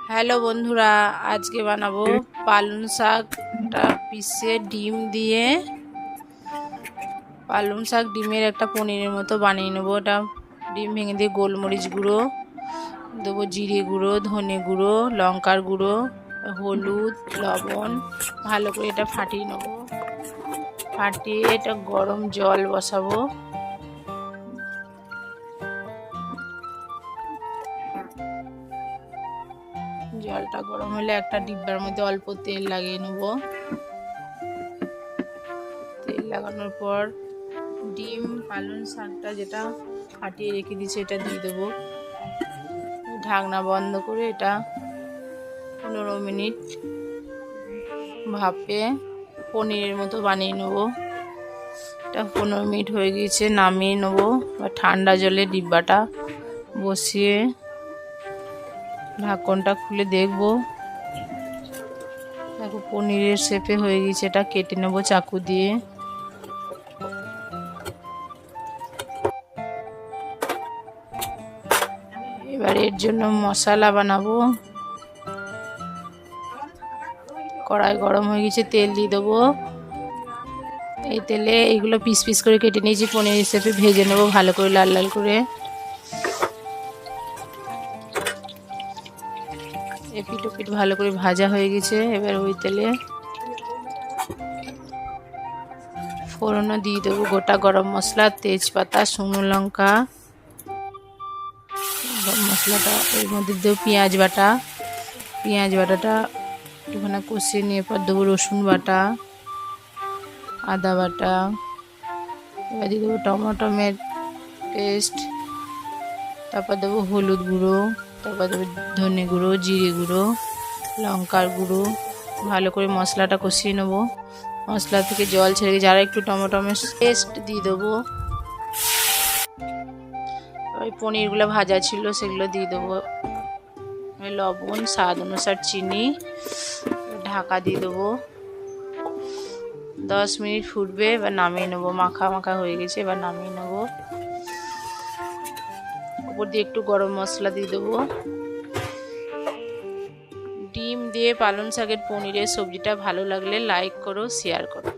Hello বন্ধুরা, আজকে বানাবো পালং শাকটা পিষে ডিম দিয়ে পালং শাক ডিমের একটা পনিরের মতো বানিয়ে নেবো। এটা ডিম ভেঙে দিয়ে গোলমরিচ গুঁড়ো দেবো, জিরে গুঁড়ো, ধনে গুঁড়ো, লঙ্কার গুঁড়ো, হলুদ, লবণ, ভালো করে এটা ফাটিয়ে নেবো। ফাটিয়ে এটা গরম জল বসাবো। জলটা গরম হলে একটা ডিব্বার মধ্যে অল্প তেল লাগিয়ে নেব। তেল লাগানোর পর ডিম পালং শাকটা যেটা ফাটিয়ে রেখে দিয়েছি এটা দিয়ে দেবো। ঢাকনা বন্ধ করে এটা 15 মিনিট ভাপে পনিরের মতো বানিয়ে নেব। এটা 15 মিনিট হয়ে গিয়েছে, নামিয়ে নেব। বা ঠান্ডা জলে ডিব্বাটা বসিয়ে ঢাকনটা খুলে দেখব। দেখো পনিরের শেপে হয়ে গেছে। এটা কেটে নেব চাকু দিয়ে। এবার এর জন্য মশলা বানাবো। কড়াই গরম হয়ে গেছে, তেল দিয়ে দেবো। এই তেলে এইগুলো পিস পিস করে কেটে নিয়েছি, পনির হিসেবে ভেজে নেবো ভালো করে, লাল লাল করে। এপিট ওপিট ভালো করে ভাজা হয়ে গেছে। এবার ওই তেলে ফোড়ন দিয়ে দেবো, গোটা গরম মশলা, তেজপাতা, শুকনো লঙ্কা। মশলাটা এর মধ্যে দেবো পেঁয়াজ বাটা। পেঁয়াজ বাটাটা একটুখানি কষিয়ে নিয়ে পর দেবো রসুন বাটা, আদা বাটা। এবার দিয়ে দেবো টমেটোমের পেস্ট। তারপর দেবো হলুদ গুঁড়ো, তারপর দেবো ধনে গুঁড়ো, জিরে গুঁড়ো, লঙ্কার গুঁড়ো। ভালো করে মশলাটা কষিয়ে নেবো। মশলা থেকে জল ছেড়ে গেছে, আর একটু টমেটোমের পেস্ট দিয়ে দেবো। ওই পনিরগুলো ভাজা ছিল সেগুলো দিয়ে দেবো। লবণ, স্বাদ অনুসার চিনি, ঢাকা দিয়ে দেবো। 10 মিনিট ফুটবে, এবার নামিয়ে নেবো। মাখা মাখা হয়ে গেছে, এবার নামিয়ে নেবো। উপর দিয়ে একটু গরম মশলা দিয়ে দেবো। ডিম দিয়ে পালং শাকের পনিরের সবজিটা ভালো লাগলে লাইক করো, শেয়ার করো।